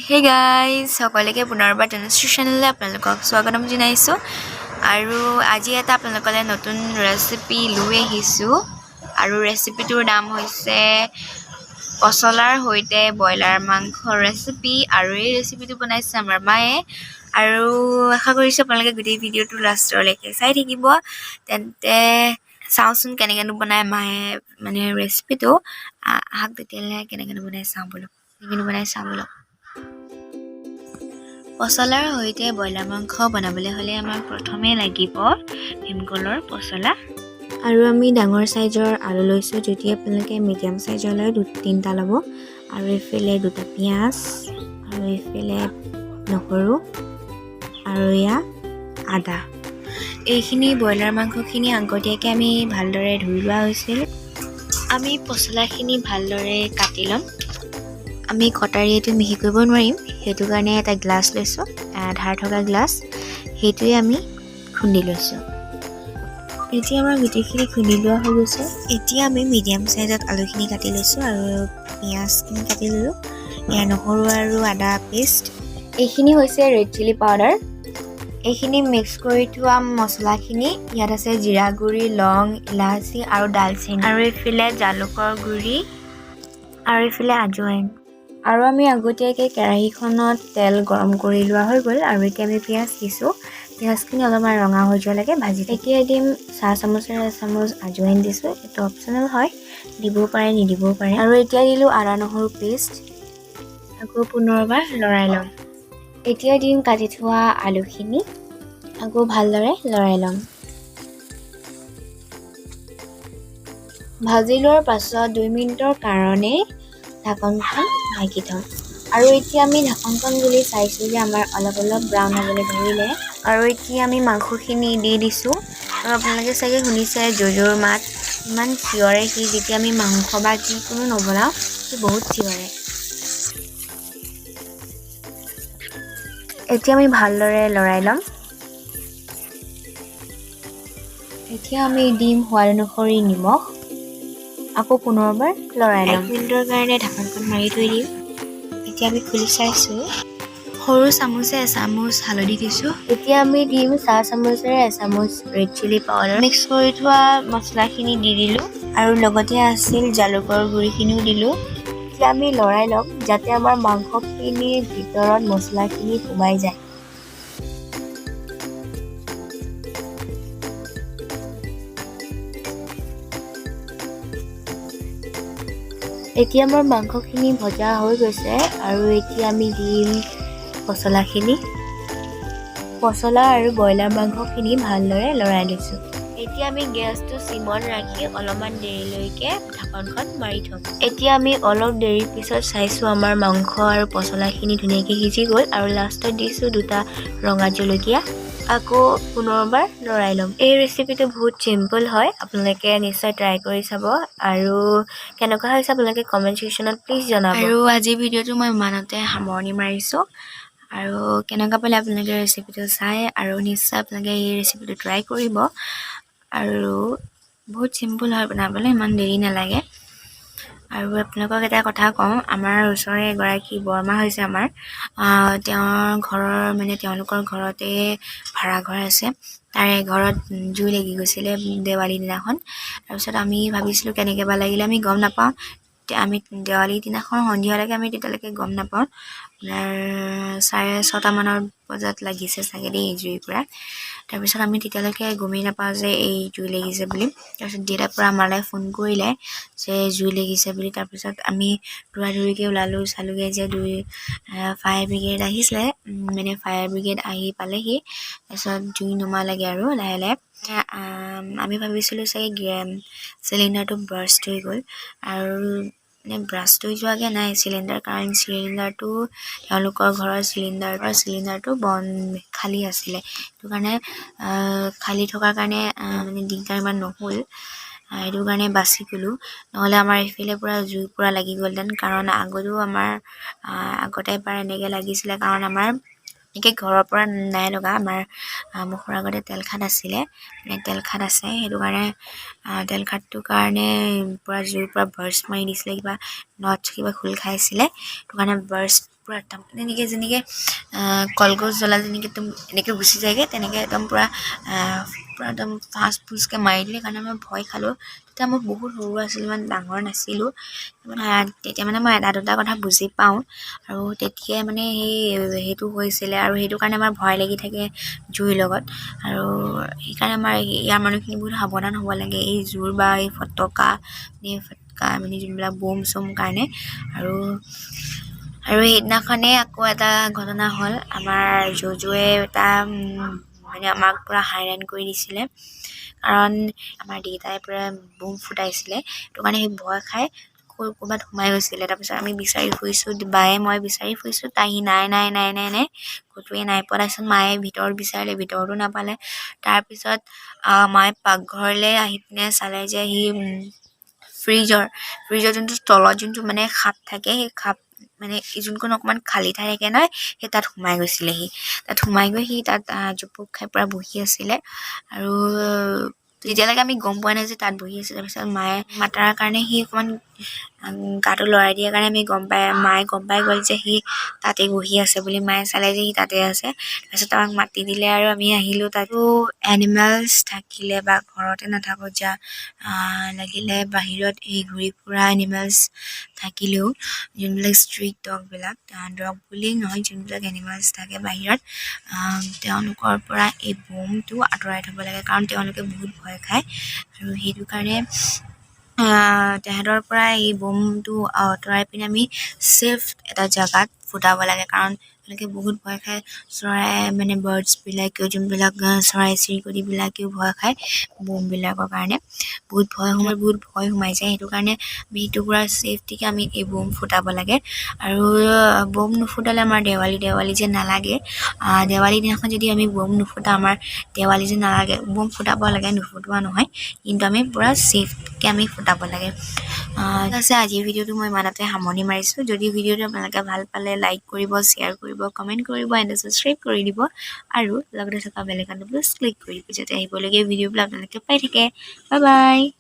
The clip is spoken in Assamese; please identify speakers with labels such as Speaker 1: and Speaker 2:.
Speaker 1: Hey guys, সকলৈকে পুনৰবাৰ তনুশ্ৰী চেনেললৈ আপোনালোকক স্বাগতম জনাইছোঁ আৰু আজি এটা আপোনালোকলৈ নতুন ৰেচিপি লৈ আহিছোঁ আৰু ৰেচিপিটোৰ নাম হৈছে পচলাৰ সৈতে ব্ৰইলাৰ মাংসৰ ৰেচিপি আৰু এই ৰেচিপিটো বনাইছে আমাৰ মায়ে আৰু আশা কৰিছোঁ আপোনালোকে গোটেই ভিডিঅ'টো লাষ্টলৈকে চাই থাকিব তেন্তে চাওঁচোন কেনেকৈনো বনাই মায়ে ৰেচিপিটো আহক তেতিয়াহ'লে কেনেকৈনো বনাই চাওঁ বলক পচলাৰ সৈতে ব্ৰইলাৰ মাংস বনাবলৈ হ'লে আমাক প্ৰথমে লাগিব ভীমকলৰ পচলা আৰু আমি ডাঙৰ সাইজৰ আলু লৈছোঁ যদি আপোনালোকে মিডিয়াম সাইজৰ লয় 2-3টা ল'ব আৰু এইফালে 2টা পিঁয়াজ আৰু এইফালে নহৰু আৰু আদা এইখিনি ব্ৰইলাৰ মাংসখিনি আগতীয়াকৈ আমি ভালদৰে ধুই লোৱা হৈছিল আমি পচলাখিনি ভালদৰে কাটি ল'ম আমি কটাৰীয়েটো মিহি কৰিব নোৱাৰিম সেইটো কাৰণে এটা গ্লাছ লৈছোঁ ধাৰ থকা গ্লাছ সেইটোৱে আমি খুন্দি লৈছোঁ এতিয়া আমাৰ গোটেইখিনি খুন্দি লোৱা হৈ গৈছে এতিয়া আমি মিডিয়াম সাইজত আলুখিনি কাটি লৈছোঁ আৰু পিঁয়াজখিনি কাটি ল'লোঁ নহৰু আৰু আদা পেষ্ট এইখিনি হৈছে ৰেড চিলি পাউডাৰ এইখিনি মিক্স কৰি থোৱা মছলাখিনি ইয়াত আছে জিৰা গুড়ি লং ইলাচি আৰু ডালচেনি আৰু এইফালে জালুকৰ গুড়ি আৰু এইফালে আজৱাইন আৰু আমি আগতীয়াকৈ কেৰাহীখনত তেল গৰম কৰি লোৱা হৈ গ'ল আৰু এতিয়া আমি পিঁয়াজ দিছোঁ পিঁয়াজখিনি অলপমান ৰঙা হৈ যোৱালৈকে ভাজি এতিয়া দিম চাহ চামুচেৰে এচামুচ আজৱাইন দিছোঁ এইটো অপশ্যনেল হয় দিবও পাৰে নিদিবও পাৰে আৰু এতিয়া দিলোঁ আদা নহৰু পেষ্ট আকৌ পুনৰবাৰ লৰাই ল'ম এতিয়া দিম কাটি থোৱা আলুখিনি আকৌ ভালদৰে লৰাই ল'ম ভাজি লোৱাৰ পাছত 2 মিনিটৰ কাৰণে ঢাকনখন ঢাকি থ'ম আৰু এতিয়া আমি ঢাকনখন খুলি চাইছোঁ যে আমাৰ অলপ ব্ৰাউন হ'বলৈ ধৰিলে আৰু এতিয়া আমি মাংসখিনি দি দিছোঁ আৰু আপোনালোকে চাগে শুনিছে জোজোৰ মাত ইমান চিঞৰে সি যেতিয়া আমি মাংস বা যিকোনো নবনাওঁ সি বহুত চিঞৰে এতিয়া আমি ভালদৰে লৰাই ল'ম এতিয়া আমি দিম সোৱাদ অনুসৰি নিমখ আকৌ পুনৰবাৰ লৰাই ল'ম 1 মিনিটৰ কাৰণে ঢাকনখন মাৰি থৈ দিম এতিয়া আমি খুলি চাইছোঁ সৰু চামুচে এচামুচ হালধি দিছোঁ এতিয়া আমি দিম চাহ চামুচেৰে এচামুচ ৰেড চিলি পাউডাৰ মিক্স কৰি থোৱা মছলাখিনি দি দিলোঁ আৰু লগতে আছিল জালুকৰ গুড়িখিনিও দিলোঁ এতিয়া আমি লৰাই ল'ম যাতে আমাৰ মাংসখিনিৰ ভিতৰত মছলাখিনি সোমাই যায় এতিয়া আমাৰ মাংসখিনি ভজা হৈ গৈছে আৰু এতিয়া আমি দিম পচলা আৰু ব্ৰইলাৰ মাংসখিনি ভালদৰে লৰাই লৈছোঁ এতিয়া আমি গেছটো চিমত ৰাখি অলপমান দেৰিলৈকে ঢাকনখন মাৰি থ'ম এতিয়া আমি অলপ দেৰিৰ পিছত চাইছোঁ আমাৰ মাংস আৰু পচলাখিনি ধুনীয়াকৈ সিজি গ'ল আৰু লাষ্টত দিছোঁ 2টা ৰঙা জলকীয়া আকৌ পুনৰবাৰ লৰাই ল'ম এই ৰেচিপিটো বহুত চিম্পল হয় আপোনালোকে নিশ্চয় ট্ৰাই কৰি চাব আৰু কেনেকুৱা হৈছে আপোনালোকে কমেণ্ট ছেকশ্যনত প্লিজ জনাব আৰু আজিৰ ভিডিঅ'টো মই ইমানতে সামৰণি মাৰিছোঁ আৰু কেনেকুৱা পালে আপোনালোকে ৰেচিপিটো চাই আৰু নিশ্চয় আপোনালোকে এই ৰেচিপিটো ট্ৰাই কৰিব আৰু বহুত চিম্পল হয় বনাবলৈ ইমান দেৰি নালাগে আৰু আপোনালোকক এটা কথা কওঁ আমাৰ ওচৰৰে এগৰাকী বৰমা হৈছে আমাৰ তেওঁলোকৰ ঘৰতে ভাড়া ঘৰ আছে তাৰে ঘৰত জুই লাগি গৈছিলে দেৱালী দিনাখন তাৰপিছত আমি ভাবিছিলোঁ কেনেকৈ বা লাগিলে আমি গম নাপাওঁ আমি দেৱালী দিনাখন সন্ধিয়ালৈকে আমি তেতিয়ালৈকে গম নাপাওঁ আপোনাৰ 6:30 মানৰ বজাত লাগিছে চাগে দেই জুইৰ পৰা তাৰপিছত আমি তেতিয়ালৈকে গমেই নাপাওঁ যে এই জুই লাগিছে বুলি তাৰপিছত দেউতাৰ পৰা আমালৈ ফোন কৰিলে যে জুই লাগিছে বুলি তাৰপিছত আমি দৌৰাদৌৰিকৈ ওলালোঁ চালোঁগৈ যে ফায়াৰ ব্ৰিগেড আহিছিলে ফায়াৰ ব্ৰিগেড আহি পালেহি তাৰপিছত জুই নুমালেগৈ আৰু লাহে লাহে আমি ভাবিছিলোঁ চাগে চিলিণ্ডাৰটো বাৰ্ষ্ট হৈ গ'ল আৰু ব্ৰাষ্ট হৈ যোৱাগৈ নাই চিলিণ্ডাৰ কাৰণ চিলিণ্ডাৰটো তেওঁলোকৰ ঘৰৰ চিলিণ্ডাৰটো খালী আছিলে সেইটো কাৰণে খালী থকাৰ কাৰণে দিগদাৰ ইমান নহ'ল সেইটো কাৰণে বাচি গ'লোঁ নহ'লে আমাৰ এইফালে জুই লাগি গ'লহেঁতেন কাৰণ আগতে এবাৰ এনেকৈ লাগিছিলে কাৰণ আমাৰ এনেকৈ ঘৰৰ পৰা নাই লগা আমাৰ মুখৰ আগতে তেলখাট আছিলে তেলখাট আছে সেইটো কাৰণে তেলখাটটোৰ কাৰণে জুইৰ পৰা বাৰ্ষ্ট মাৰি দিছিলে কিবা খোল খাইছিলে সেইটো কাৰণে পুৰা একদম এনেকৈ যেনেকৈ কলগছ জ্বলা যেনেকৈ একদম এনেকৈ গুচি যায়গৈ তেনেকৈ একদম পুৰা একদম ফাষ্ট ফুচকৈ মাৰি দিলে কাৰণে মই ভয় খালোঁ। তেতিয়া মই বহুত সৰু আছিলোঁ, ইমান ডাঙৰ নাছিলোঁ। তেতিয়া মানে মই এটা দুটা কথা বুজি পাওঁ আৰু তেতিয়াই মানে সেইটো হৈছিলে আৰু সেইটো কাৰণে আমাৰ ভয় লাগি থাকে জুইৰ লগত। আৰু সেইকাৰণে আমাৰ ইয়াৰ মানুহখিনি বহুত সাৱধান হ'ব লাগে এই জুইৰ বা এই ফটকা মানে যোনবিলাক বম চম কাৰণে। আৰু সেইদিনাখনেই আকৌ এটা ঘটনা হ'ল, আমাৰ জুজুৱে এটা মানে আমাক পূৰা হাইৰাণ কৰি দিছিলে, কাৰণ আমাৰ দেউতাই পূৰা বম ফুটাইছিলে। সেইটো কাৰণে সেই ভয় খাই ক'ৰবাত সোমাই গৈছিলে। তাৰপিছত আমি বিচাৰি ফুৰিছোঁ, বায়ে মই বিচাৰি ফুৰিছোঁ, তাই নাই ক'তোৱে নাই পোৱা। তাৰপিছত মায়ে ভিতৰত বিচাৰিলে, ভিতৰতো নাপালে। তাৰপিছত মায়ে পাকঘৰলৈ আহি পিনে চালে যে ফ্ৰিজৰ যোনটো তলত যোনটো মানে খাপ থাকে, সেই খাপ মানে যোনখন অকণমান খালী ঠাই থাকে নহয়, সেই তাত সোমাই গৈছিলে তাত সোমাই গৈ তাত জোপোক খাই পূৰা বহি আছিলে। আৰু তেতিয়ালৈকে আমি গম পোৱা নাই যে তাত বহি আছিলে। তাৰপিছত মায়ে মাতাৰ কাৰণে অকণমান গাটো লৰাই দিয়াৰ কাৰণে মায়ে গম পাই গ'ল যে তাতে বহি আছে বুলি। মায়ে চালে যে তাতে আছে। তাৰপিছত আমাক মাতি দিলে আৰু আমি আহিলোঁ। তাতো এনিমেলছ থাকিলে বা ঘৰতে নাথাকোঁ যা লাগিলে বাহিৰত ঘূৰি ফুৰা এনিমেলছ থাকিলেও, যোনবিলাক ষ্ট্ৰীট ডগবিলাক, ডগ বুলি নহয়, যোনবিলাক এনিমেলছ থাকে বাহিৰত, তেওঁলোকৰ পৰা এই বমটো আঁতৰাই থ'ব লাগে, কাৰণ তেওঁলোকে বহুত ভয় খায়। আৰু সেইটো কাৰণে তেহেঁতৰ পৰা এই বমটো আঁতৰাই পিনে আমি ছেফ এটা জেগাত ফুটাব লাগে, কাৰণ তেওঁলোকে বহুত ভয় খায়। চৰাই মানে বাৰ্ডছবিলাকেও, যোনবিলাক চৰাই চিৰিকটিবিলাকেও ভয় খায় বমবিলাকৰ কাৰণে। বহুত ভয় সোমাই যায়। সেইটো কাৰণে আমি সেইটো পূৰা ছেফটিকৈ আমি এই বম ফুটাব লাগে। আৰু বম নুফুটালে আমাৰ দেৱালী যে নালাগে, দেৱালী দিনাখন যদি আমি বম নুফুটাওঁ, আমাৰ দেৱালী যে নালাগে। বম ফুটাব লাগে, নুফুটোৱা নহয়, কিন্তু আমি পূৰা ছেফকৈ আমি ফুটাব লাগে। ঠিক আছে, আজিৰ ভিডিঅ'টো মই ইমানতে সামৰণি মাৰিছোঁ। যদি ভিডিঅ'টো আপোনালোকে ভাল পালে লাইক কৰিব, শ্বেয়াৰ কৰিব, কমেণ্ট কৰিব, এণ্ড ছাবস্ক্ৰাইব কৰি দিব, আৰু লগতে থকা বেল আইকনটো প্লিজ ক্লিক কৰি দিব, যাতে আহিবলগীয়া ভিডিঅ'বিলাক আপোনালোকে পাই থাকে। Bye bye.